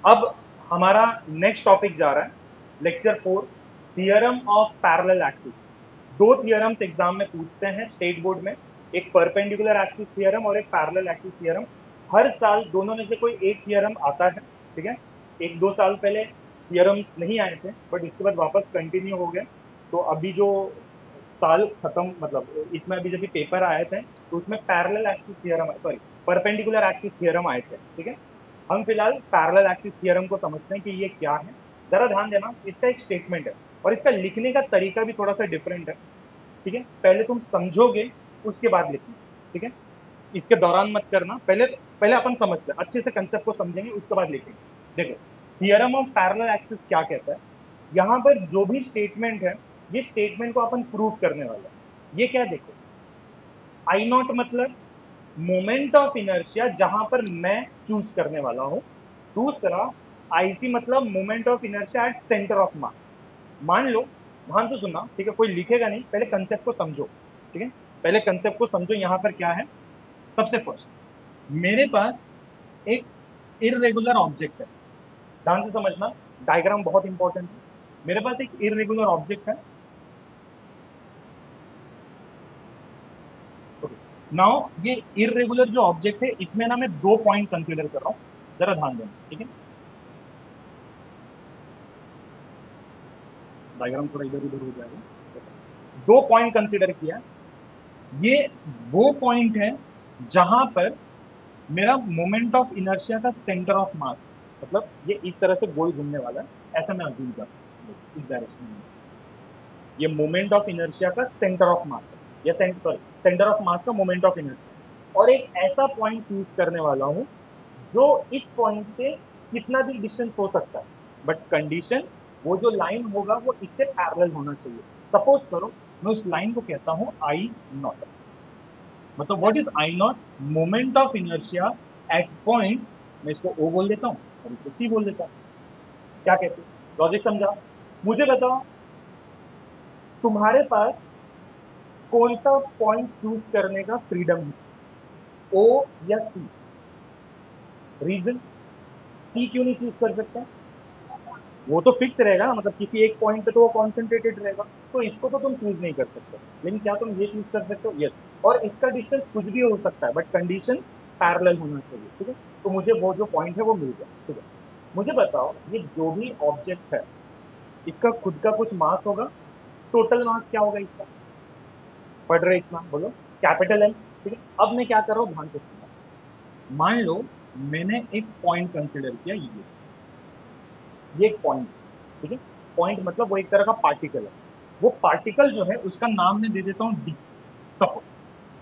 अब हमारा next topic जा रहा है lecture 4, theorem of parallel axis. दो थियरम्स एग्जाम में पूछते हैं स्टेट बोर्ड में, एक परपेंडिकुलर एक्सिस थियरम और एक पैरेलल एक्सिस थियरम। हर साल दोनों में से कोई एक थियरम आता है, ठीक है। एक दो साल पहले थियरम नहीं आए थे, बट इसके बाद वापस कंटिन्यू हो गए। तो अभी जो साल खत्म, मतलब इसमें अभी जब भी पेपर आए थे तो उसमें parallel axis theorem, sorry, perpendicular axis theorem आए थे, ठीक है। हम फिलहाल पैरेलल एक्सिस थियरम को समझते हैं कि ये क्या है। जरा ध्यान देना, इसका एक स्टेटमेंट है और इसका लिखने का तरीका भी थोड़ा सा डिफरेंट है, ठीक है। पहले तुम समझोगे, उसके बाद लिखना, ठीक है। इसके दौरान मत करना, पहले पहले अपन समझते हैं, अच्छे से कंसेप्ट को समझेंगे, उसके बाद लिखेंगे। देखो, थियरम ऑफ पैरेलल एक्सिस क्या कहता है। यहाँ पर जो भी स्टेटमेंट है, ये स्टेटमेंट को अपन प्रूव करने वाला है। ये क्या, देखो, आई नॉट मतलब मोमेंट ऑफ इनर्शिया, जहां पर मैं चूज करने वाला हूं। दूसरा, आईसी मतलब moment of inertia at centre of मास। मान लो, ध्यान से सुनना, ठीक है, कोई लिखेगा नहीं, पहले कंसेप्ट को समझो, ठीक है। पहले कंसेप्ट को समझो, यहां पर क्या है। सबसे फर्स्ट, मेरे पास एक इरेगुलर ऑब्जेक्ट है। ध्यान से समझना, डायग्राम बहुत इंपॉर्टेंट है। मेरे पास एक इरेगुलर ऑब्जेक्ट है। नाउ ये इरेगुलर जो ऑब्जेक्ट है, इसमें ना मैं दो पॉइंट कंसीडर कर रहा हूं, जरा ध्यान देना, ठीक है। डायग्राम थोड़ा इधर उधर हो जाएगा। दो पॉइंट कंसीडर किया। ये वो पॉइंट है जहां पर मेरा मोमेंट ऑफ इनर्शिया का सेंटर ऑफ मास, मतलब ये इस तरह से गोल घूमने वाला है, ऐसा मैं अज्यूम कर रहा हूं, इस डायरेक्शन में। ये मोमेंट ऑफ इनर्शिया का सेंटर ऑफ मास है, या सॉरी, सेंटर ऑफ मास का मोमेंट ऑफ इनर्शिया। और एक ऐसा पॉइंट चूज करने वाला हूं जो इस पॉइंट से कितना भी डिस्टेंस हो सकता है, बट कंडीशन, वो जो लाइन होगा वो इससे पैरेलल होना चाहिए। सपोज करो, मैं उस लाइन को कहता हूं आई नॉट। मतलब what is I naught, moment of inertia at point. मैं इसको ओ बोल देता हूँ और इसको सी बोल देता हूँ। क्या कहते हो, लॉजिक समझा। मुझे बताओ, तुम्हारे पास कौन सा पॉइंट चूज करने का फ्रीडम है, ओ या सी। रीजन, सी क्यों नहीं चूज कर सकता। वो तो फिक्स रहेगा ना, मतलब किसी एक पॉइंट पे तो वो कॉन्सेंट्रेटेड रहेगा। तो इसको तो तुम चूज नहीं कर सकते, लेकिन क्या तुम ये चूज कर सकते हो, यस। और इसका डिस्टेंस कुछ भी हो सकता है, बट कंडीशन पैरेलल होना चाहिए, ठीक है। तो मुझे वो जो पॉइंट है वो मिल गया, ठीक है। मुझे बताओ, ये जो भी ऑब्जेक्ट है, इसका खुद का कुछ मास होगा। टोटल मास क्या होगा इसका, पढ़ रहे इतना बोलो, कैपिटल एम, ठीक है। अब मैं क्या कर रहा हूँ, ध्यान से सुनना। मान लो मैंने एक पॉइंट कंसिडर किया, ये एक पॉइंट, ठीक है। पॉइंट मतलब वो एक तरह का पार्टिकल है। वो पार्टिकल जो है उसका नाम मैं दे देता हूँ डी। सपोज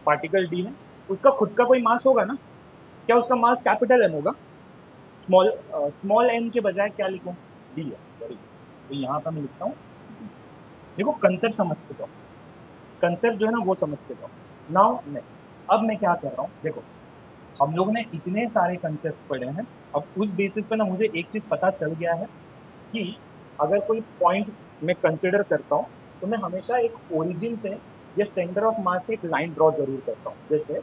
पार्टिकल डी है, उसका खुद का कोई मास होगा ना। क्या उसका मास कैपिटल एम होगा, स्मॉल स्मॉल एम के बजाय क्या लिखूं, डी है, वेरी गुड। तो यहाँ पर मैं लिखता हूँ D। देखो कंसेप्ट समझते जाओ, कंसेप्ट जो है ना वो समझते जाओ। नाउ नेक्स्ट, अब मैं क्या कर रहा हूँ, देखो, हम लोग ने इतने सारे कंसेप्ट पढ़े हैं। अब उस बेसिस पे ना मुझे एक चीज पता चल गया है कि अगर कोई पॉइंट मैं कंसिडर करता हूँ, तो मैं हमेशा एक ओरिजिन से या सेंटर ऑफ मास से एक लाइन ड्रॉ जरूर करता हूँ। जैसे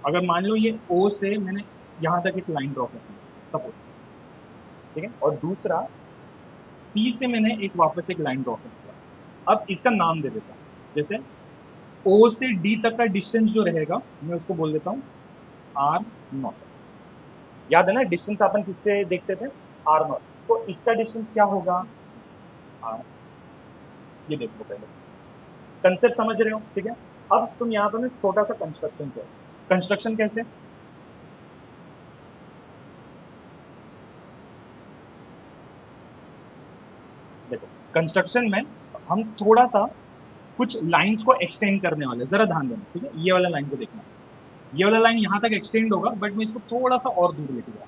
अगर मान लो ये ओ से मैंने यहाँ तक एक लाइन ड्रॉ कर दी, सपोज, ठीक है। और दूसरा पी से मैंने एक वापस एक लाइन ड्रॉ कर दिया। अब इसका नाम दे देता हूँ, जैसे ओ से डी तक का डिस्टेंस जो रहेगा, मैं उसको बोल देता हूँ आर नॉट। याद है ना, डिस्टेंस अपन किससे देखते थे, आर नॉट। तो इसका डिस्टेंस क्या होगा, आर। ये देखो पहले, कंसेप्ट समझ रहे हो, ठीक है। अब तुम यहाँ पर ना छोटा सा कंस्ट्रक्शन करो। कंस्ट्रक्शन कैसे, देखो, कंस्ट्रक्शन में हम थोड़ा सा कुछ लाइंस को एक्सटेंड करने वाले हैं। जरा ध्यान देना, ठीक है। ये वाला लाइन को देखना, ये वाला लाइन यहाँ तक एक्सटेंड होगा, बट मैं इसको थोड़ा सा और दूर लेके जाऊँ।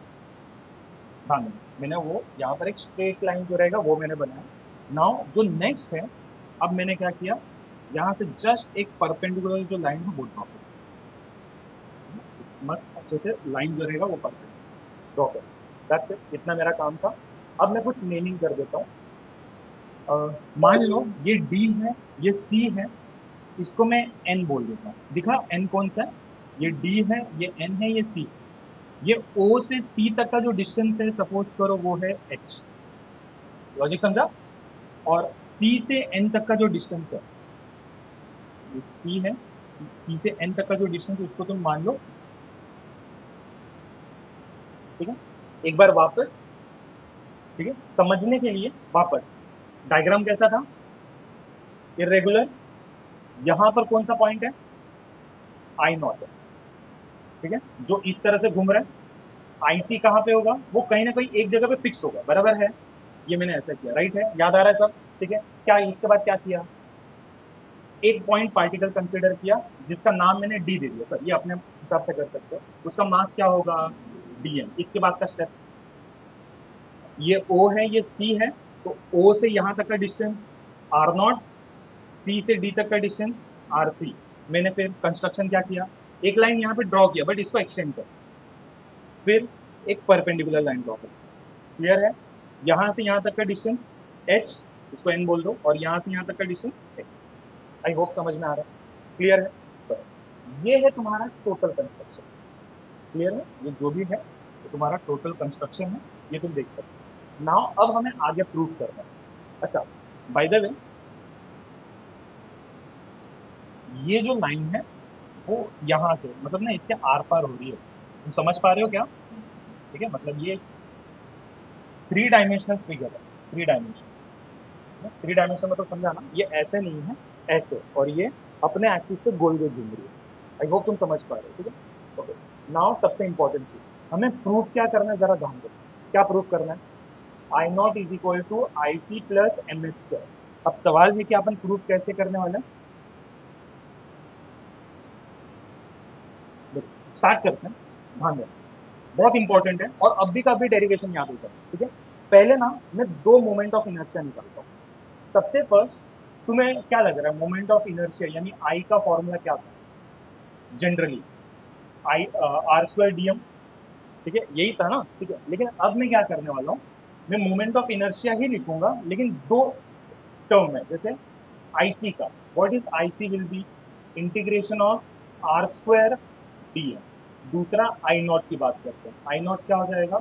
ध्यान देना, मैंने वो यहाँ पर एक स्ट्रेट लाइन जो रहेगा वो मैंने बनाया। नाउ जो नेक्स्ट है, अब मैंने क्या किया, यहाँ से जस्ट एक परपेंडिकुलर जो लाइन है वो ड्रॉ कर, मस्त अच्छे से लाइन जो रहेगा वो परपेंडिकुलर ड्रॉ कर। दैट्स इट, इतना मेरा काम था। अब मैं कुछ नेमिंग कर देता हूँ। मान लो ये डी है, ये सी है, इसको मैं एन बोल देता हूँ। दिखा एन कौन सा है, ये डी है, ये एन है, ये सी। ये O से C तक का जो डिस्टेंस है सपोज करो वो है h, लॉजिक समझा। और C से N तक का जो डिस्टेंस है, ये C है, C से N तक का जो डिस्टेंस उसको तुम मान लो, ठीक है। एक बार वापस, ठीक है, समझने के लिए वापस, डायग्राम कैसा था, इरेगुलर, यहां पर कौन सा पॉइंट है, आई नॉट है, ठीक है, जो इस तरह से घूम रहा है। आईसी कहाँ पे होगा, वो कहीं ना कहीं एक जगह पे फिक्स होगा, बराबर है। ये मैंने ऐसा किया, राइट है, याद आ रहा है सब, ठीक है। क्या इसके बाद क्या किया, एक पॉइंट पार्टिकल कंसीडर किया जिसका नाम मैंने डी दे दिया, सर ये अपने हिसाब से कर सकते हो, उसका मास क्या होगा, डीएम। इसके बाद का स्टेप, ये ओ है ये सी है, तो ओ से यहां तक का डिस्टेंस आर नॉट, सी से डी तक का डिस्टेंस आर सी। मैंने फिर कंस्ट्रक्शन क्या किया, एक लाइन यहाँ पे ड्रॉ किया बट इसको एक्सटेंड कर, फिर एक परपेंडिकुलर लाइन ड्रॉ कर। क्लियर है, यहां से यहां तक का डिस्टेंस एच, इसको एन बोल दो, और यहां से यहां तक का डिस्टेंस एक्स। आई होप समझ में आ रहा है, क्लियर है। तो ये है तुम्हारा टोटल कंस्ट्रक्शन, क्लियर है, ये जो भी है तो तुम्हारा टोटल कंस्ट्रक्शन है, ये तुम देख सकते हो। नाउ अब हमें आगे प्रूव करना है। अच्छा, बाय द वे, ये जो लाइन है वो यहाँ से मतलब ना इसके आर पार हो रही है, तुम समझ पा रहे हो क्या, ठीक है, मतलब ये थ्री डायमेंशनल फिगर है, थ्री डायमेंशन, थ्री डायमेंशन मतलब समझा ना, ये ऐसे नहीं है, ऐसे, और ये अपने एक्सिस पे गोल गोल घूम रही है। आई होप तुम समझ पा रहे हो, ठीक है। ओके, नाउ सबसे इंपॉर्टेंट चीज, हमें प्रूफ क्या करना है, जरा ध्यान दो, क्या प्रूफ करना है, I naught is equal to I t plus M H square. अब सवाल है कि अपन प्रूफ कैसे करने वाले हैं, स्टार्ट करते हैं, ध्यान दो, बहुत इंपॉर्टेंट है, और अभी का भी डेरिवेशन याद होता है, ठीक है। पहले ना मैं दो मोमेंट ऑफ इनर्शिया निकालता हूँ। सबसे फर्स्ट, तुम्हें क्या लग रहा है मोमेंट ऑफ इनर्शिया यानी आई का फॉर्मूला क्या था, generally I R square DM, ठीक है, यही था ना, ठीक है। लेकिन अब मैं क्या करने वाला हूँ, मैं मोमेंट ऑफ इनर्शिया ही लिखूंगा लेकिन दो टर्म में, जैसे आईसी का, what is IC will be integration of R square dm. दूसरा आई नॉट की बात करते हैं, आई नॉट क्या हो जाएगा,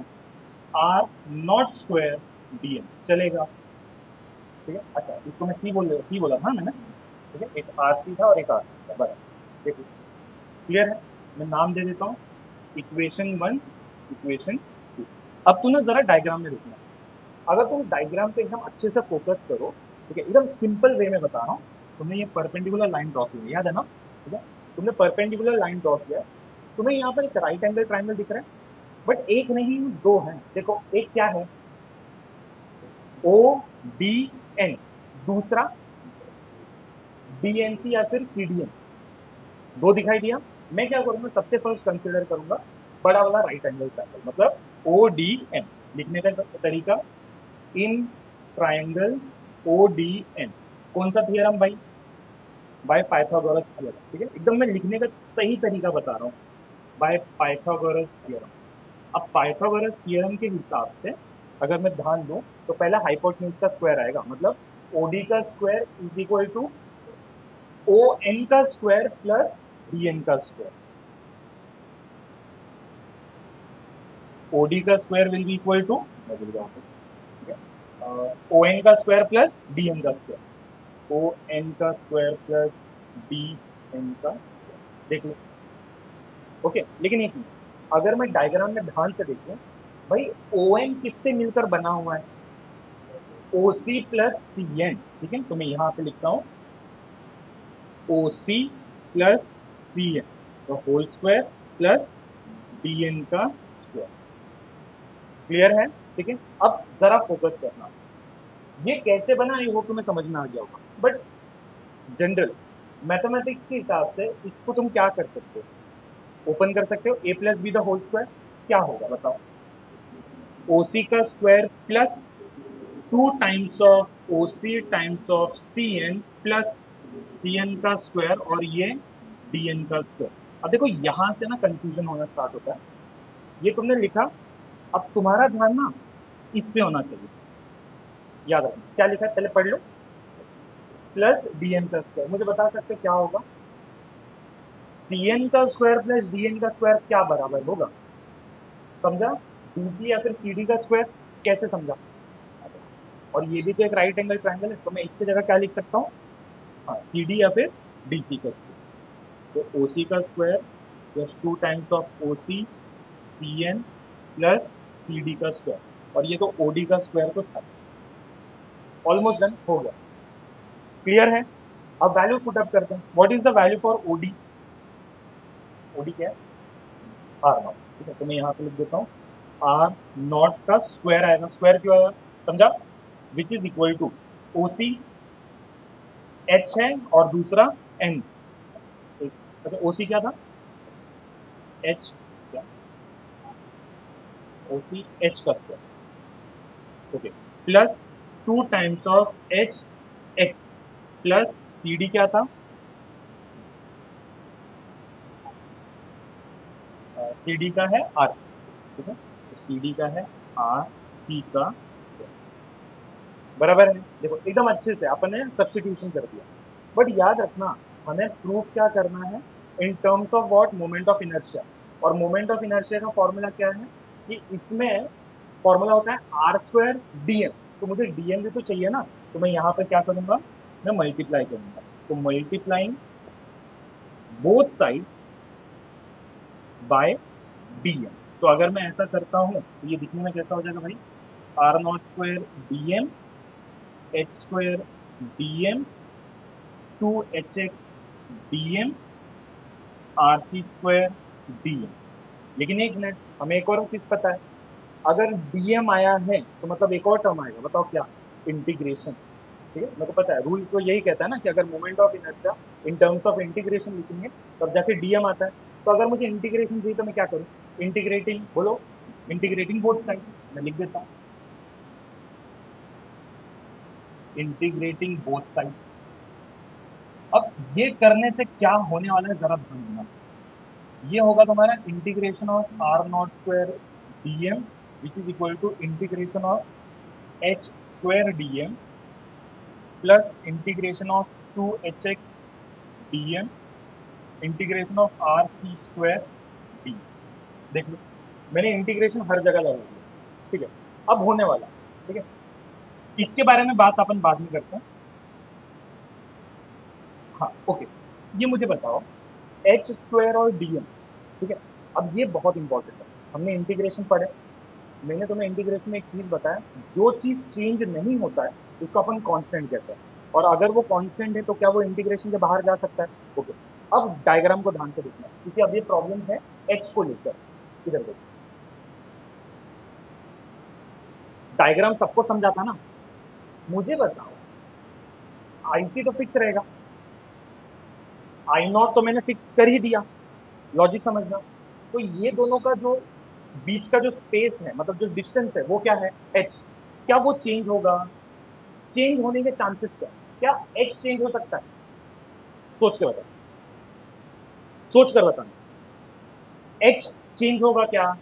आर नॉट स्क्वायर डीएम, चलेगा, ठीक है। अच्छा, इसको मैं सी बोला था मैंने, ठीक है, एक आर सी था और एक आर सी था, बराबर, देखिए, क्लियर है। मैं नाम दे देता हूँ, इक्वेशन वन, इक्वेशन टू। अब तू ना जरा डायग्राम में देखना, अगर तुम डायग्राम पे एकदम अच्छे से फोकस करो, ठीक है, एकदम सिंपल वे में बता रहा हूँ, तुमने ये परपेंडिकुलर लाइन ड्रॉ की है, याद है ना, ठीक है, तुमने परपेंडिकुलर लाइन ड्रॉ किया है, तुम्हें यहाँ पर एक राइट एंगल ट्राइंगल दिख रहा है, बट एक नहीं दो है, देखो एक क्या है, ओ डी एन, दूसरा डीएनसी या फिर पीडीएन, दो दिखाई दिया। मैं क्या करूंगा, सबसे फर्स्ट कंसिडर करूंगा बड़ा वाला राइट एंगल ट्रायंगल, मतलब ओ डी एन। लिखने का तरीका, in triangle O D N, कौन सा थियरम भाई, बाय पाइथागोरस थियरम, ठीक है, एकदम मैं लिखने का सही तरीका बता रहा हूँ, बाय पाइथागोरस थियरम। अब पाइथागोरस थियरम के हिसाब से अगर मैं ध्यान दूं तो पहला हाइपोटेन्यूज का स्क्वायर आएगा, मतलब ओडी का square is equal to O N का स्क्वायर प्लस डी एन का स्क्वायर, ओडी का square will be equal to, मैं भूल गया, ठीक है, ओ एन का स्क्वायर प्लस डी एन का स्क्वायर, ओ एन का स्क्वायर प्लस डी एन का स्क्वायर, देख लो, ओके। लेकिन एक मिनट, अगर मैं डायग्राम में ध्यान से देखूं, भाई ओ एन किससे मिलकर बना हुआ है, ओ सी प्लस सी एन, ठीक है, तो मैं यहां पे लिखता हूं ओ सी प्लस सी एन, तो whole square plus D N का स्क्वायर, क्लियर है, ठीक है। अब जरा फोकस करना, ये कैसे बना ये वो तुम्हें समझ में आ गया होगा, बट जनरल मैथमेटिक्स के हिसाब से इसको तुम क्या कर सकते हो, ओपन कर सकते हो, a plus b the whole square, क्या होगा बताओ, ओ सी का square plus two times of o c times of c N plus C n का स्क्वायर, और ये डी एन का स्क्वायर। अब देखो यहां से ना कंफ्यूजन होना स्टार्ट होता है, ये तुमने लिखा, अब तुम्हारा ध्यान ना इस पे होना चाहिए, याद रखना क्या लिखा है, पहले पढ़ लो, प्लस डी एन का स्क्वायर, मुझे बता सकते हो क्या होगा, सी एन का स्क्वायर प्लस डी एन का स्क्वायर क्या बराबर होगा, समझा? बीसी या फिर सीडी का स्क्वायर कैसे समझा? और ये भी तो एक राइट एंगल ट्रायंगल है, तो मैं इसकी जगह क्या लिख सकता हूँ? हाँ, सीडी या फिर डीसी का स्क्वायर। तो ओसी का square plus 2 times of OC C N plus C D का स्क्वायर, और ये तो ओडी का स्क्वायर तो था। ऑलमोस्ट डन, हो गया। क्लियर है? अब वैल्यू पुट अप करते हैं। What is the value for OD? OD क्या है? R naught. ठीक है, तो मैं यहाँ पे लिख देता हूँ आर नॉट का स्क्वायर आएगा। स्क्वायर क्यों आएगा? समझा? Which is equal to OC H है और दूसरा एन। अच्छा, ओसी क्या था? एच, क्या? ओसी एच का square. Okay, plus 2 times of H X plus C D क्या था? सी डी का है आर सी। ठीक है, तो सी डी का है आर सी का बराबर है। देखो एकदम अच्छे से अपन ने सब्स्टिट्यूशन कर दिया। बट याद रखना, हमें प्रूफ क्या करना है? In terms of what? Moment of inertia. और मोमेंट ऑफ इनर्शिया का फॉर्मूला क्या है? कि इसमें फॉर्मूला होता है आर स्क्वायर डीएम। तो मुझे डीएम भी तो चाहिए ना, तो मैं यहाँ पे क्या करूंगा? मैं मल्टीप्लाई करूंगा। तो multiplying both side by DM. तो अगर मैं ऐसा करता हूँ तो ये दिखने में कैसा हो जाएगा भाई? R naught square dm H square dm 2hx dm R C square dm. लेकिन एक मिनट, हमें एक और चीज पता है। अगर डीएम आया है तो मतलब एक और टर्म आएगा, बताओ क्या? इंटीग्रेशन। ठीक है, मेरे को पता है, रूल तो यही कहता है ना कि अगर moment of inertia in terms of integration लिखेंगे तब जाके डीएम आता है। तो अगर मुझे इंटीग्रेशन चाहिए तो मैं क्या करूँ? इंटीग्रेटिंग, बोलो, इंटीग्रेटिंग बोथ साइड। मैं लिख देता हूँ इंटीग्रेटिंग बोथ साइड। अब ये करने से क्या होने वाला है जरा ध्यान देना। ये होगा तुम्हारा integration of R naught square dm which is equal to integration of H square dm plus integration of 2hx dm integration of R C square D. देख लो, मैंने इंटीग्रेशन हर जगह लगा दिया। ठीक है, अब होने वाला। ठीक है, इसके बारे में बात अपन बाद में करते हैं। हाँ, ओके। ये मुझे बताओ, एच स्क्वायर और डीएम। ठीक है, अब ये बहुत इंपॉर्टेंट है। हमने इंटीग्रेशन पढ़े, मैंने तुम्हें इंटीग्रेशन में एक चीज बताया, जो चीज चेंज नहीं होता है उसको अपन कांस्टेंट कहते हैं। और अगर वो कांस्टेंट है तो क्या वो इंटीग्रेशन के बाहर जा सकता है? ओके, अब डायग्राम को ध्यान से देखना, क्योंकि अब ये प्रॉब्लम है एच को लेकर। इधर देखो, डायग्राम सबको समझा था ना? मुझे बताओ, आईसी तो फिक्स रहेगा, आई नॉट तो मैंने फिक्स कर ही दिया। लॉजिक समझना। तो ये दोनों का जो बीच का जो स्पेस है, मतलब जो डिस्टेंस है, वो क्या है? एच। क्या वो चेंज होगा? चेंज होने के चांसेस क्या? क्या एच चेंज हो सकता है? सोच के बताओ, सोच कर बताना। एच चेंज होगा क्या?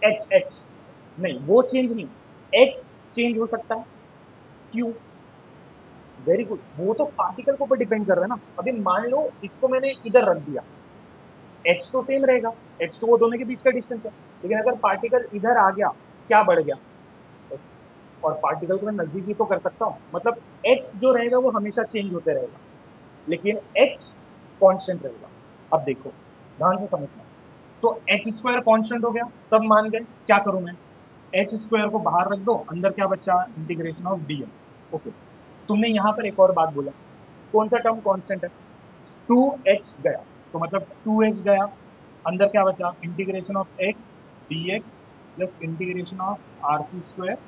एच एच नहीं, वो चेंज नहीं, एक्स चेंज हो सकता है। क्यों? वेरी गुड, वो तो पार्टिकल के ऊपर डिपेंड कर रहा है ना। अभी मान लो इसको मैंने इधर रख दिया, एच तो सेम रहेगा, एच तो वो दोनों के बीच का डिस्टेंस है। लेकिन अगर पार्टिकल इधर आ गया, क्या बढ़ गया? एक्स। और पार्टिकल को मैं नजदीकी तो कर सकता हूँ, मतलब एक्स जो रहेगा वो हमेशा चेंज होते रहेगा, लेकिन एच कांस्टेंट रहेगा। अब देखो, ध्यान से समझना। तो एच स्क्वायर कांस्टेंट हो गया, तब मान गए। क्या करूं मैं? एच स्क्वायर को बाहर रख दो, अंदर क्या बचा? Integration of DM. ओके, तुमने यहां पर एक और बात बोला, कौन सा टर्म कांस्टेंट है? 2h गया, तो मतलब 2h गया, अंदर क्या बचा? Integration of X D X plus integration of R C square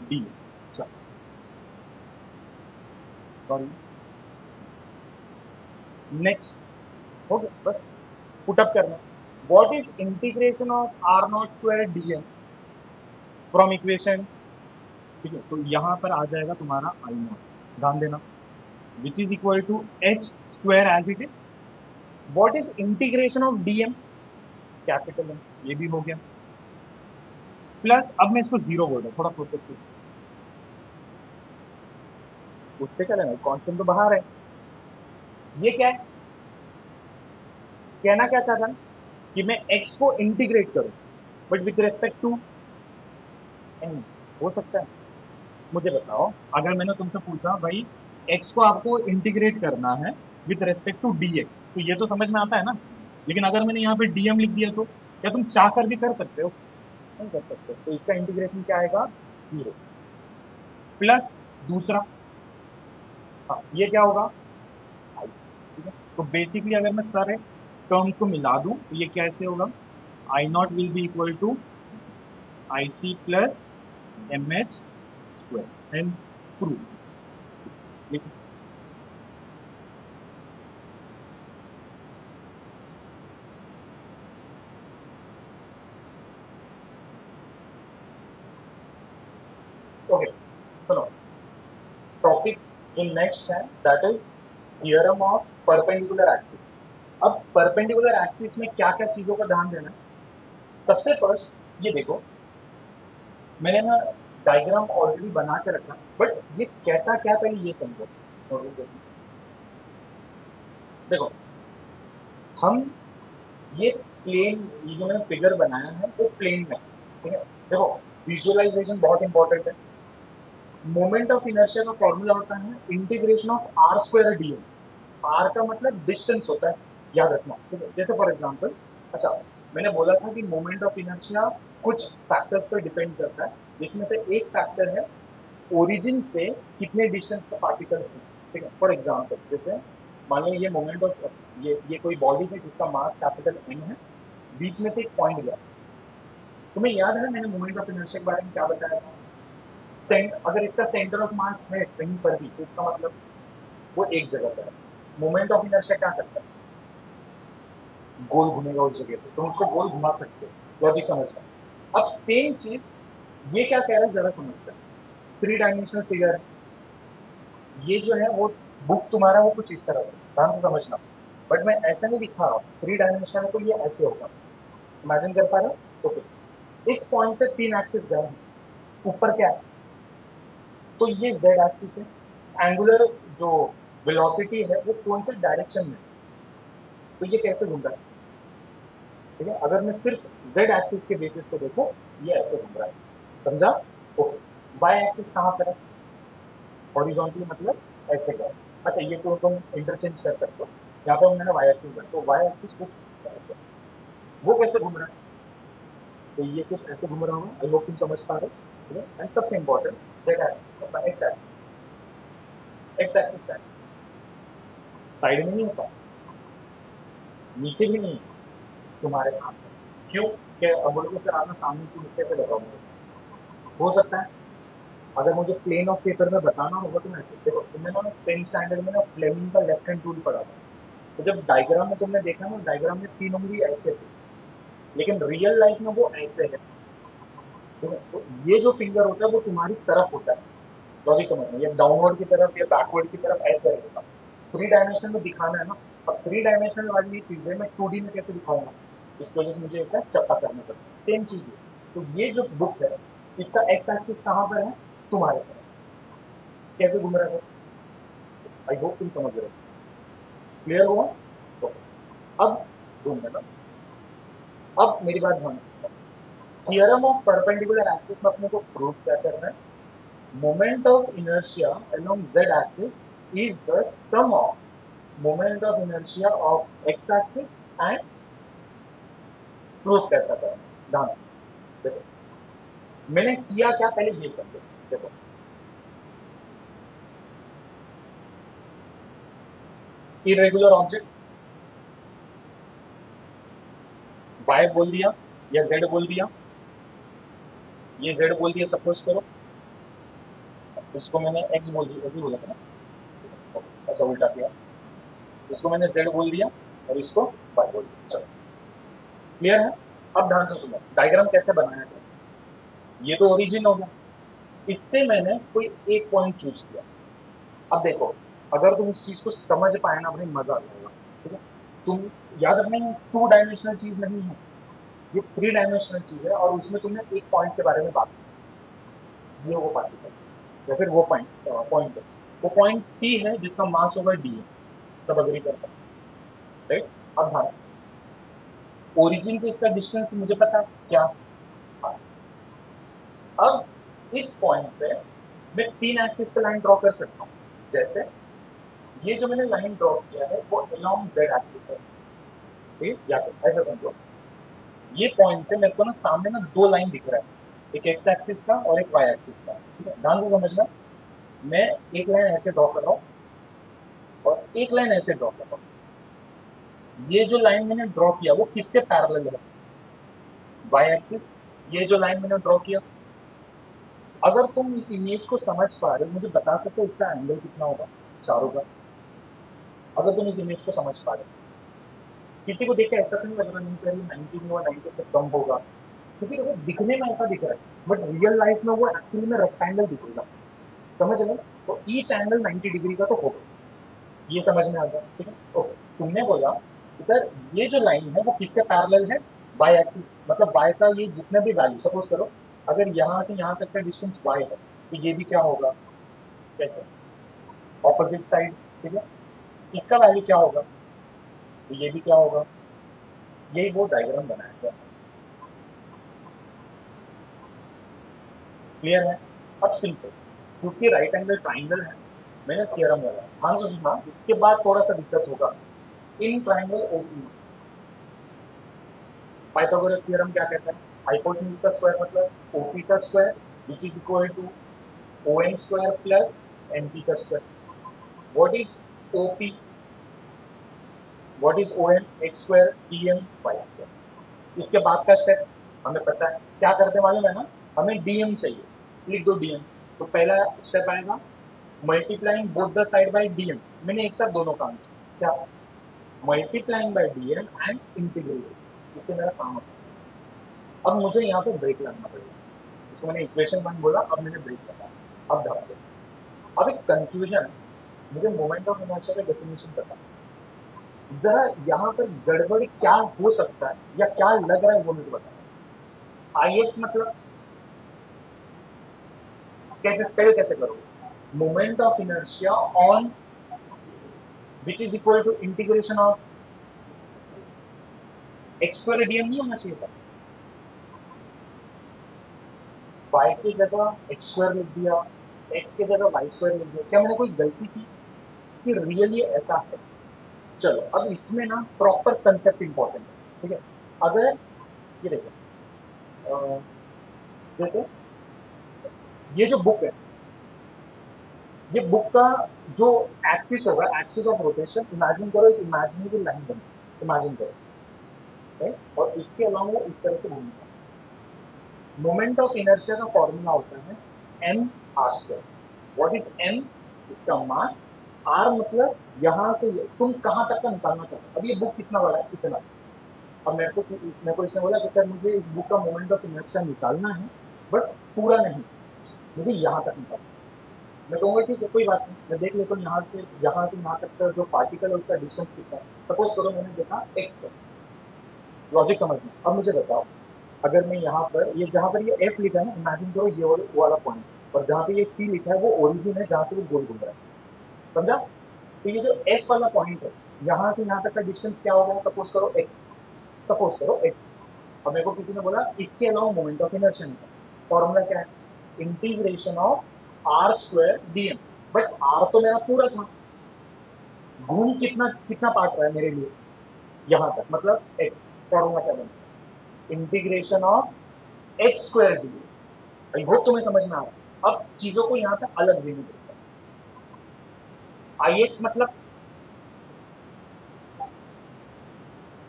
D. Sorry, next, हो गया बस, पुटअप करना। What is integration of R naught square dm from equation? ठीक है, तो यहां पर आ जाएगा तुम्हारा आई नॉट, ध्यान देना, which is equal to H square as it is. What is integration of dm? Capital M, ये भी हो गया, प्लस अब मैं इसको जीरो बोल रहा हूँ, थोड़ा सोच सकते, उससे क्या लेना, कांस्टेंट तो बाहर है। ये क्या है? कहना क्या चाहता है? कि मैं एक्स को इंटीग्रेट करूं, but with respect to N हो सकता है। मुझे बताओ, अगर मैंने तुमसे पूछा भाई एक्स को आपको इंटीग्रेट करना है with respect to D X, तो ये तो समझ में आता है ना। लेकिन अगर मैंने यहाँ पे डीएम लिख दिया तो क्या तुम चाह कर भी कर सकते हो? नहीं कर सकते। तो इसका इंटीग्रेशन क्या आएगा? 0 प्लस दूसरा, हाँ ये क्या होगा? आई। ठीक है, तो बेसिकली अगर मैं सारे टर्म्स को मिला दूं तो ये कैसे होगा? I naught will be equal to I C plus M H square, hence proof. Okay, सुनो, टॉपिक जो नेक्स्ट है that is theorem of perpendicular axis. अब परपेंडिकुलर एक्सिस में क्या क्या चीजों का ध्यान देना है? सबसे फर्स्ट ये देखो, मैंने ना डायग्राम ऑलरेडी बना के रखा, बट ये कहता क्या पहले ये समझो। और देखो, हम ये प्लेन, ये जो मैंने फिगर बनाया है वो प्लेन में, ठीक है। देखो, विजुअलाइजेशन बहुत इंपॉर्टेंट है। मोमेंट ऑफ इनर्शिया का फॉर्मूला होता है integration of R square D M. R का मतलब डिस्टेंस होता है, याद रखना, ठीक है। जैसे फॉर एग्जांपल, अच्छा, मैंने बोला था कि मोमेंट ऑफ इनर्शिया कुछ फैक्टर्स पर डिपेंड करता है, जिसमें से एक फैक्टर है ओरिजिन से कितने डिस्टेंस पर पार्टिकल है, ठीक है। फॉर एग्जांपल, जैसे मान लो ये मोमेंट ऑफ, ये कोई बॉडी है जिसका मास कैपिटल एम है, बीच में से एक पॉइंट गया। तुम्हें याद है मैंने मोमेंट ऑफ इनर्शिया के बारे में क्या बताया था? अगर इसका सेंटर ऑफ मास है कहीं पर भी, तो इसका मतलब वो एक जगह पर है। मोमेंट ऑफ इनर्शिया क्या करता है? गोल घूमेगा उस जगह पे, तुम उसको गोल घुमा सकते हो, लॉजिक समझना। अब सेम चीज ये क्या कह रहा है जरा समझते हैं। थ्री डायमेंशनल फिगर है, ये जो है वो बुक तुम्हारा वो कुछ इस तरह है, ध्यान से समझना। बट मैं ऐसा नहीं दिखा रहा हूँ, थ्री डायमेंशनल है तो ये ऐसे होगा। इमेजिन कर पा रहे हो? ओके, इस पॉइंट से तीन एक्सिस गए हैं, ऊपर क्या है? तो ये जेड एक्सिस है। एंगुलर जो वेलोसिटी है वो कौन से डायरेक्शन में है? तो ये कैसे घूम रहा है? ठीक है, अगर मैं सिर्फ जेड एक्सिस के बेसिस पे देखो, ये ऐसे घूम रहा है, समझा? ओके, वाई एक्सिस कहाँ पर है? हॉरिजॉन्टली मतलब ऐसे का है। अच्छा, ये तो तुम इंटरचेंज कर सकते हो, यहाँ पे मैंने वाई एक्सिस है तो वाई एक्सिस कुछ वो कैसे घूम रहा है? तो ये कुछ ऐसे घूम रहा होगा, आई होप तुम समझ पा रहे हो, ठीक है। एंड सबसे important, Z axis x axis, x axis side में नहीं होता, नीचे भी नहीं है, तुम्हारे हाथ में। क्यों? क्या अब बोलो तो फिर आपने सामने की कैसे बताऊंगा? हो सकता है अगर मुझे प्लेन ऑफ पेपर में बताना होगा तो मैं देखो, तुमने ना 10th स्टैंडर्ड में ना फ्लेमिंग का लेफ्ट हैंड टूल पढ़ा था, तो जब डायग्राम में तुमने देखा ना, डायग्राम में तीन उंगली ऐसे थे, लेकिन रियल लाइफ में वो ऐसे है। तो ये जो फिंगर होता है वो तुम्हारी तरफ होता है, लॉजिक समझना, ये डाउनवर्ड की तरफ या बैकवर्ड की तरफ ऐसे रहेगा। थ्री डायमेंशनल में दिखाना है ना, अब थ्री डायमेंशनल वाली ये चीजें मैं 2D में कैसे दिखाऊंगा? इस वजह से मुझे एक चप्पा करना पड़ता है, सेम चीज है। तो ये जो बुक है, इसका एक्स एक्सिस कहाँ पर है? तुम्हारे तरफ। कैसे घूम रहा है? आई होप तुम समझ रहे हो। क्लियर हुआ? तो अब घूम रहा, अब मेरी बात ध्यान, थियरम ऑफ परपेंडिकुलर एक्सिस में अपने को प्रूव क्या करना है? Moment of inertia along z axis is the sum of moment of inertia of x axis and proof कैसा करना है, ध्यान से देखो। मैंने किया क्या पहले ये समझो। देखो, इरेगुलर ऑब्जेक्ट, y बोल दिया या z बोल दिया, ये z बोल दिया सपोज करो, इसको मैंने x बोल दिया, ऐसे बोला था ना, अच्छा उल्टा किया, इसको मैंने z बोल दिया और इसको y बोल दिया। चलो, क्लियर है? अब ध्यान से सुनो, डायग्राम कैसे बनाया था। ये तो ओरिजिन हो गया, इससे मैंने कोई एक पॉइंट चूज किया। अब देखो, अगर तुम इस चीज को समझ पाए ना, भाई मजा आ जाएगा, ठीक है। तुम याद रखना, ये टू डायमेंशनल चीज नहीं है, ये थ्री डायमेंशनल चीज है, और उसमें तुमने एक पॉइंट के बारे में बात की, ये वो पार्टिकल या फिर वो पॉइंट है, वो पॉइंट टी है जिसका मास होगा डी है। सब अग्री करता है, राइट? अब हाँ, ओरिजिन से इसका डिस्टेंस मुझे पता है क्या? अब इस पॉइंट पे मैं 3 एक्सिस पे लाइन ड्रॉ कर सकता हूँ। जैसे ये जो मैंने लाइन ड्रॉ किया है वो अलोंग z एक्सिस है, ठीक है, या फिर ऐसा समझो ये पॉइंट से मेरे को ना सामने ना 2 लाइन दिख रहा है, एक एक्स एक्सिस का और एक वाई एक्सिस का, ठीक है, ध्यान से समझना। मैं एक लाइन ऐसे ड्रॉ कर रहा हूँ और एक लाइन ऐसे ड्रॉ कर रहा हूँ। ये जो लाइन मैंने ड्रॉ किया वो किससे पैरेलल है? Y axis. ये जो लाइन मैंने ड्रॉ किया, अगर तुम इस इमेज को समझ पा रहे हो मुझे बता सकते हो इसका एंगल कितना होगा चारों का? अगर तुम इस इमेज को समझ पा रहे हो, किसी को देख के ऐसा तो नहीं लग रहा नहीं कह रही 90 में, 90 से कम होगा, क्योंकि वो दिखने में ऐसा दिख रहा है बट रियल लाइफ में वो एक्चुअली में रेक्टेंगल दिखेगा, समझ रहे? तो ईच एंगल 90 डिग्री का तो होगा, ये समझ में आ गया, ठीक है? ओके, तुमने बोला सर ये जो लाइन है वो किससे पैरेलल है? बाय एक्सिस, मतलब बाय का ये जितने भी वैल्यू, सपोज करो अगर यहाँ से यहाँ तक का डिस्टेंस बाय है तो ये भी क्या होगा? कैसे? ऑपोजिट साइड, ठीक है। इसका वैल्यू क्या होगा? तो ये भी क्या होगा? यही वो डायग्राम बनाया गया, क्लियर है? अब सिंपल, क्योंकि राइट एंगल ट्राइंगल है मैंने थ्योरम लगाया, हाँ समझना, इसके बाद थोड़ा सा दिक्कत होगा। In triangle OP, Pythagoras theorem क्या कहता है? हाइपोटेन्यूज का स्क्वायर मतलब ओपी का square which is equal to o m square plus NP का square. What is OP? What is o m? X square p m y square. इसके बाद का स्टेप हमें पता है क्या करते मालूम है ना, हमें डीएम चाहिए, लिख दो डीएम। तो पहला स्टेप आएगा multiplying both the side by DM, मैंने एक साथ दोनों काम किया, क्या? Multiplying by DM and integrate, इससे मेरा काम होता है। अब मुझे यहाँ पे ब्रेक लगना पड़ेगा, इसको मैंने इक्वेशन 1 बोला, अब मैंने ब्रेक लगाया, अब ध्यान दो। अब एक कंफ्यूजन है, मुझे मोमेंट ऑफ इनर्शिया का डेफिनेशन पता है, जरा यहाँ पर गड़बड़ क्या हो सकता है या क्या लग रहा है वो मुझे बताओ। आई एक्स मतलब कैसे स्पेल कैसे करोगे? Moment of inertia on which is equal to integration of X square dm नहीं होना चाहिए था? वाई की जगह एक्स स्क्वायर लिख दिया, एक्स की जगह वाई स्क्वायर लिख दिया, क्या मैंने कोई गलती की कि रियली ऐसा है? चलो अब इसमें ना प्रॉपर कंसेप्ट इंपॉर्टेंट है, ठीक है। अगर ये देखो, जैसे ये जो बुक है, ये बुक का जो एक्सिस होगा, एक्सिस ऑफ रोटेशन, इमेजिन करो एक इमेजिनरी लाइन बनी, इमेजिन करो, right? और इसके अलावा इस तरह से घूमता है। मोमेंट ऑफ इनर्शिया का फॉर्मूला होता है M R square. What is M? इसका मास, आर मतलब यहाँ से तुम कहाँ तक का निकालना चाहते हो। अब ये बुक कितना बड़ा है? इतना। अब मेरे को इसने बोला कि सर मुझे इस बुक का मोमेंट ऑफ इनर्शिया निकालना है बट पूरा नहीं, मुझे यहाँ तक निकालना है। मैं कहूँगा ठीक है कोई बात नहीं, मैं देख लेता हूँ यहाँ से यहाँ तक का जो पार्टिकल है उसका डिस्टेंस कितना है। सपोज करो मैंने देखा एक्स है, लॉजिक समझना। अब मुझे बताओ अगर मैं यहाँ पर ये जहाँ पर ये एफ लिखा है ना, इमेजिन करो ये वाला पॉइंट, और जहाँ पे ये सी लिखा है वो ओरिजिन है जहाँ से वो गोल घूम रहा है, समझा? तो ये जो एफ वाला पॉइंट है, यहाँ से यहाँ तक का डिस्टेंस क्या होगा? सपोज करो एक्स, सपोज करो एक्स। अब मेरे को किसी ने बोला इसके अलावा मोमेंट ऑफ इनर्शिया निकाल, फॉर्मूला क्या है? Integration of R square dm, but R तो मेरा पूरा था, घूम कितना कितना पार्ट रहा है मेरे लिए? यहाँ तक, मतलब एक्स। फॉर्मूला क्या बनेगा? Integration of X square DM. I hope तुम्हें समझ में आ रहा है। अब चीजों को यहाँ पे अलग वे में देखते हैं। आई एक्स मतलब,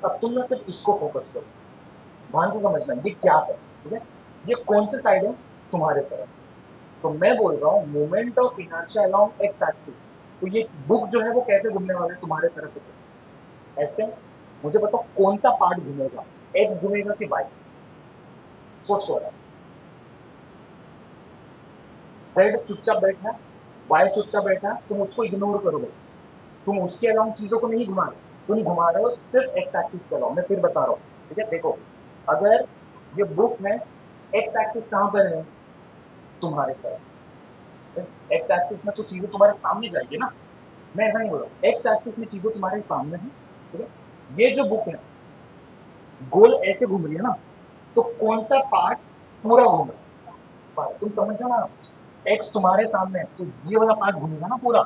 अब तुम ना सिर्फ इसको फोकस करो, ध्यान से समझना ये क्या है, ठीक है? ये कौन से साइड है? तुम्हारे तरफ। तो मैं बोल रहा हूँ moment of inertia along x axis, तो ये बुक जो है वो कैसे घूमने वाला है? तुम्हारे तरफ से ऐसे। मुझे बताओ कौन सा पार्ट घूमेगा, एक्स घूमेगा कि वाई? सोच रहा है। हेड चुपचाप बैठा है, वाई चुपचाप बैठा है, तुम उसको इग्नोर करो बस, तुम उसके अलावा चीजों को नहीं घुमा रहे, तुम घुमा रहे हो सिर्फ एक्स एक्सिस के अलावा। मैं फिर बता रहा हूँ, ठीक है? देखो अगर ये बुक में एक्स एक्सिस कहां पर है? तुम्हारे तरफ। एक्स एक्सिस में तो चीजें तुम्हारे सामने जाएगी ना, मैं ऐसा नहीं बोल रहा, एक्स एक्सिस में चीजें तुम्हारे सामने है, ठीक है? ये जो बुक है गोल ऐसे घूम रही है ना, तो कौन सा पार्ट पूरा घूम रहा है? बाय, तुम समझ ना, एक्स तुम्हारे सामने है तो ये वाला पार्ट घूमेगा ना पूरा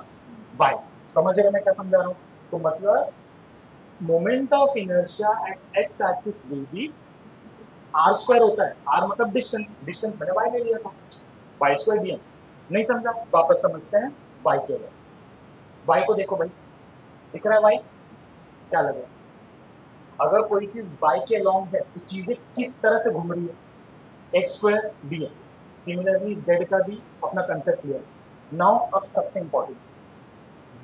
बाय। समझ रहे हो मैं क्या समझा रहा हूँ? तो मतलब moment of inertia at X axis will be R square होता है, आर मतलब डिस्टेंस, डिस्टेंस मैंने वाई ले लिया था, वाई स्क्वायर डी। नहीं समझा? वापस समझते हैं वाई के लिए। वाई को देखो भाई, दिख रहा है वाई? क्या लग रहा है? अगर कोई चीज वाई के अलोंग है तो चीजें किस तरह से घूम रही है? X square D M. Similarly Z का भी अपना कंसेप्ट क्लियर है। नाउ अब सबसे इंपॉर्टेंट,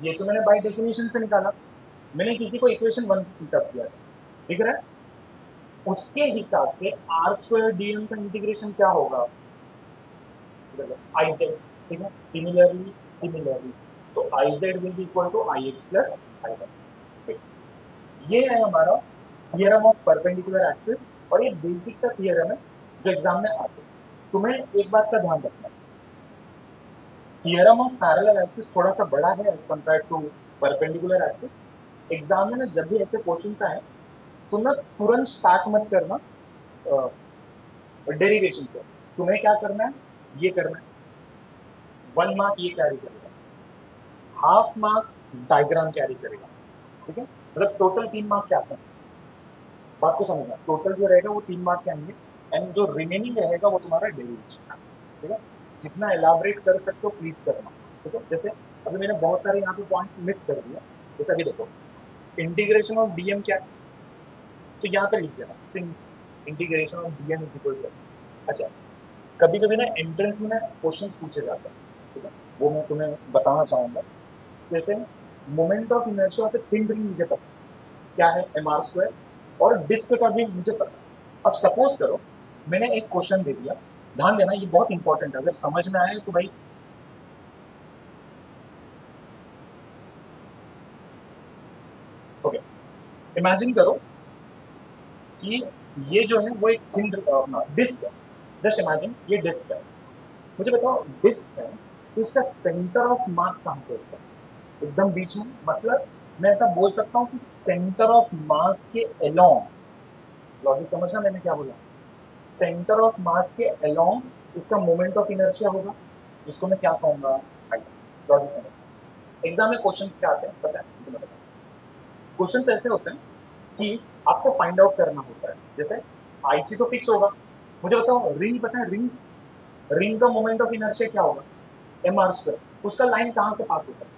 ये तो मैंने बाय डेफिनेशन से निकाला, मैंने किसी को इक्वेशन वन पुटअप किया था, दिख रहा है? उसके हिसाब से आर स्क्वायर डीएम का इंटीग्रेशन क्या होगा? आई जेड, ठीक है? सिमिलरली सिमिलरली तो I Z will be equal to I X plus I Y. ये है हमारा थियरम ऑफ परपेंडिकुलर एक्सिस, और ये बेसिक सा थियरम है जो एग्जाम में आते हैं। तुम्हें एक बात का ध्यान रखना, थियरम ऑफ पैरेलल एक्सिस थोड़ा सा बड़ा है as compare to perpendicular axis. Exam में ना जब भी ऐसे क्वेश्चन आए तो ना तुरंत स्टार्ट मत करना डेरिवेशन से। तुम्हें क्या करना है? ये करना है, 1 मार्क ये कैरी करेगा, हाफ मार्क डायग्राम कैरी करेगा, ठीक है? मतलब टोटल 3 मार्क क्या आते हैं, बात को समझना, टोटल जो रहेगा वो 3 मार्क के आएंगे, एंड जो रिमेनिंग रहेगा वो तुम्हारा डेरिवेशन, ठीक है? जितना एलाबरेट कर सकते हो प्लीज करना, ठीक है? जैसे अभी मैंने बहुत सारे यहाँ पे पॉइंट मिस कर दिया, जैसे अभी देखो इंटीग्रेशन ऑफ डीएम क्या है, तो यहाँ पे लिख देना since integration of dm is equal to, अच्छा कभी कभी ना एंट्रेंस में ना क्वेश्चन पूछे जाते हैं, ठीक है? वो मैं तुम्हें बताना चाहूंगा। जैसे मोमेंट ऑफ इनर्शिया पे थिन रिंग मुझे पता है क्या है, एम आर स्क्वायर, और डिस्क का भी मुझे पता है। अब सपोज करो मैंने एक क्वेश्चन दे दिया, ध्यान देना ये बहुत इंपॉर्टेंट है, अगर समझ में आए तो भाई ओके। इमेजिन करो कि ये जो है वो एक थिन डिस्क है, जस्ट इमेजिन ये डिस्क है, मुझे बताओ डिस्क है तो इसका सेंटर ऑफ मास कहाँ पे होता है? एकदम बीच में, मतलब मैं ऐसा बोल सकता हूँ कि सेंटर ऑफ मास के अलोंग, लॉजिक समझना मैंने क्या बोला, सेंटर ऑफ मास के अलोंग इसका मोमेंट ऑफ इनर्शिया होगा, जिसको मैं क्या कहूंगा, लॉजिक समझना। एग्जाम में क्वेश्चन क्या आते हैं पता है तुम्हें? क्वेश्चन ऐसे होते हैं कि आपको फाइंड आउट करना होता है, जैसे आईसी तो फिक्स होगा, मुझे बताओ रिंग पता है, रिंग, रिंग का मोमेंट ऑफ इनर्शिया क्या होगा, एम आर स्क्वायर, उसका लाइन कहां से पास होता है?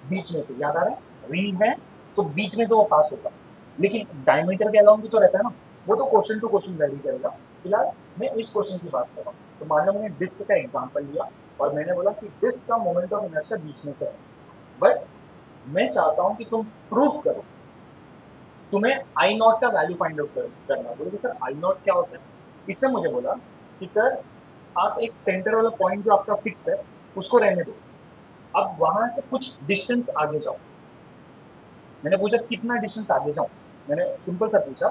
बीच में से, याद आ रहा है? रिंग है तो बीच में से वो पास होता है, लेकिन डायमीटर के अलाउंग भी तो रहता है ना, वो तो क्वेश्चन टू क्वेश्चन वेरी करेगा। फिलहाल मैं इस क्वेश्चन की बात कर रहा हूँ, तो मान लो मैंने डिस्क का एग्जांपल लिया और मैंने बोला कि डिस्क का मोमेंट ऑफ इनर्शिया बीच में से है, बट मैं चाहता हूं कि तुम प्रूफ करो, तुम्हें आई नॉट का वैल्यू फाइंड आउट करना। बोले सर आई नॉट क्या होता है? इसने मुझे बोला कि सर आप एक सेंटर वाला पॉइंट जो आपका फिक्स है उसको रहने दो, अब वहां से कुछ डिस्टेंस आगे जाओ। मैंने पूछा कितना डिस्टेंस आगे जाऊं, मैंने सिंपल सा पूछा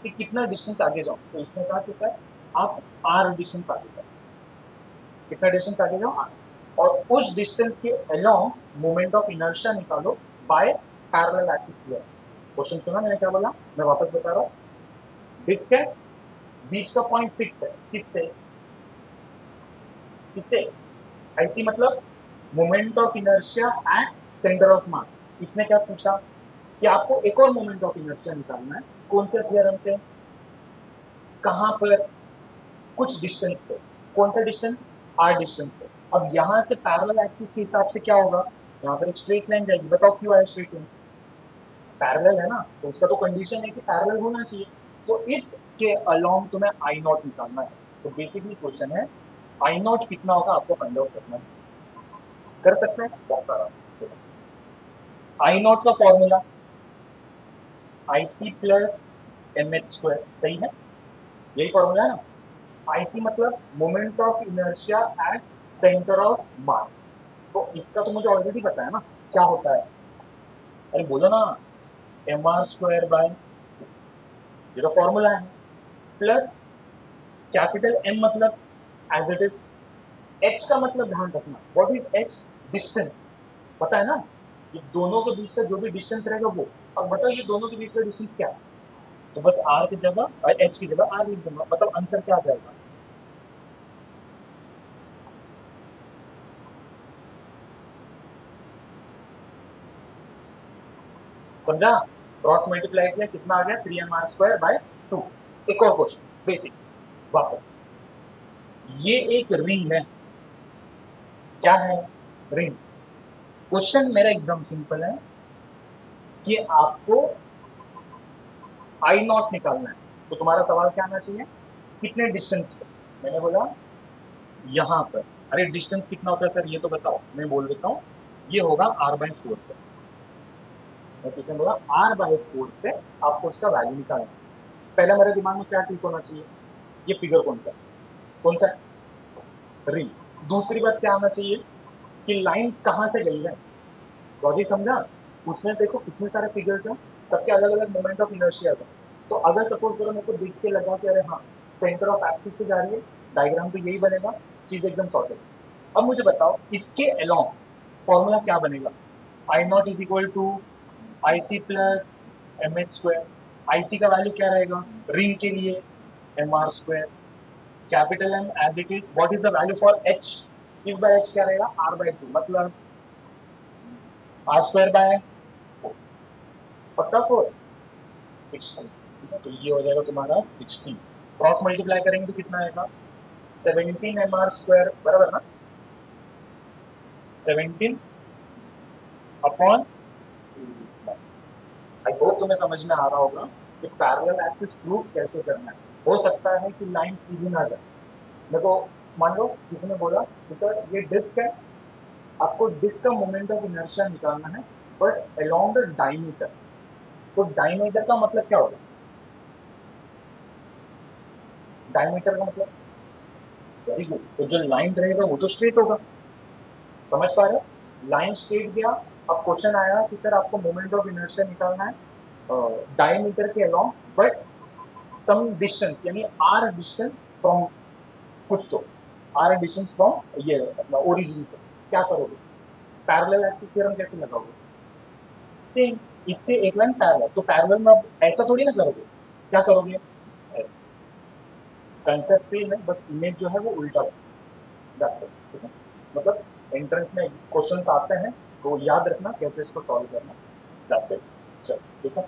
कि कितना डिस्टेंस आगे जाऊं, तो इसने कहा कि सर आप आर डिस्टेंस आगे जाओ। कितना डिस्टेंस आगे जाओ? आर। और उस डिस्टेंस के अलोंग मोमेंट ऑफ इनर्शिया निकालो by parallel axis clear. Question सुना मैंने क्या बोला? मैं वापस बता रहा हूँ, डिस्क है, बीच का पॉइंट फिक्स है, किससे किससे, ऐसी मतलब moment of inertia at centre of मास। इसने क्या पूछा कि आपको एक और मोमेंट ऑफ इनर्शिया निकालना है, कौन से थियरम से, कहां पर, कुछ डिस्टेंस पे, कौन सा डिस्टेंस, आर डिस्टेंस पे। अब यहां से पैरेलल एक्सिस के हिसाब से क्या होगा, यहाँ पर एक स्ट्रेट लाइन जाएगी, बताओ क्यों आया स्ट्रेट लाइन, पैरेलल है ना, तो उसका तो कंडीशन है कि पैरेलल होना चाहिए, तो इसके अलोंग तुम्हें आई नॉट निकालना है। तो बेसिकली क्वेश्चन है आई नॉट कितना होगा आपको फाइंड आउट करना है, कर सकते हैं बहुत सारा। आई नॉट का formula I C plus M H square, सही है? यही फॉर्मूला है ना? आई सी मतलब moment of inertia at centre of mass, तो इसका तो मुझे ऑलरेडी पता है ना क्या होता है, अरे बोलो ना, एम आर स्क्वायर बाय, ये तो फॉर्मूला है, प्लस कैपिटल एम मतलब एज इट इज, एच का मतलब ध्यान रखना, व्हाट इज एच, डिस्टेंस, पता है ना, ये दोनों के बीच से जो भी डिस्टेंस रहेगा वो। अब बताओ ये दोनों के बीच का डिस्टेंस क्या है, तो बस आर की जगह और एच की जगह आर लिख दूंगा, मतलब आंसर क्या आ जाएगा, समझा? क्रॉस मल्टीप्लाई किया, कितना आ गया 3mr² 2। एक और क्वेश्चन बेसिक वापस, ये एक रिंग है, क्या है? रिंग। क्वेश्चन मेरा एकदम सिंपल है कि आपको I0 निकालना है, तो तुम्हारा सवाल क्या आना चाहिए? कितने डिस्टेंस पे? मैंने बोला यहां पर। अरे डिस्टेंस कितना होता है सर ये तो बताओ, मैं बोल देता हूं, ये होगा r/4 पे। मैं किसने बोला r/4 पे आपको इसका वैल्यू निकालना है। पहले मेरे दिमाग में क्या क्लिक होना चाहिए? ये फिगर कौन सा है? कौन सा है? रिंग। दूसरी बात क्या आना चाहिए कि लाइन कहां से गई है? लॉजिक समझा? उसमें देखो कितने सारे फिगर्स हैं, सबके अलग अलग मोमेंट ऑफ इनर्शिया है। तो अगर सपोज करो मेरे को देख के लगा कि अरे हाँ सेंटर ऑफ एक्सिस से जा रही है, डायग्राम तो यही बनेगा, चीज एकदम सॉर्टेड। अब मुझे बताओ इसके अलोंग फॉर्मूला क्या बनेगा? I0 = IC+mh²। IC का वैल्यू क्या रहेगा रिंग के लिए? mr²। Capital M as it is. What is the value for h? इस बार h क्या रहेगा? r/2, मतलब r²/4। पक्का 4? 16। ठीक है, तो ये हो जाएगा तुम्हारा 16। क्रॉस मल्टीप्लाई करेंगे तो कितना आएगा? 17mr² बराबर ना? 17/, आई होप तुम्हें समझ में आ रहा होगा कि पैरेलल एक्सिस प्रूव कैसे करना है। हो सकता है कि लाइन सीधी ना जाए। मेरे को मान लो किसी ने बोला कि सर ये डिस्क है, आपको डिस्क का मोमेंट ऑफ इनर्शिया निकालना है बट अलोंग द डायमीटर। तो डायमीटर का मतलब क्या होगा? डायमीटर का मतलब, वेरी गुड, तो जो लाइन रहेगा वो तो स्ट्रेट होगा। समझ पा रहे हो? लाइन स्ट्रेट गया। अब क्वेश्चन आया कि सर आपको मोमेंट ऑफ इनर्शिया निकालना है डायमीटर के अलोंग बट सम डिस्टेंस, यानी आर डिस्टेंस फ्रॉम कुछ तो, आर डिस्टेंस फ्रॉम ये ओरिजिन से। क्या करोगे? पैरेलल एक्सिस थ्योरम कैसे लगाओगे? सेम, इससे एक लाइन पैरेलल, तो पैरेलल में अब ऐसा थोड़ी ना करोगे, क्या करोगे? ऐसे। कंसेप्ट सेम है बस इमेज जो है वो उल्टा है। That's it, ठीक है? मतलब एंट्रेंस में क्वेश्चंस आते हैं तो याद रखना कैसे इसको सॉल्व करना। That's it. चलो ठीक है।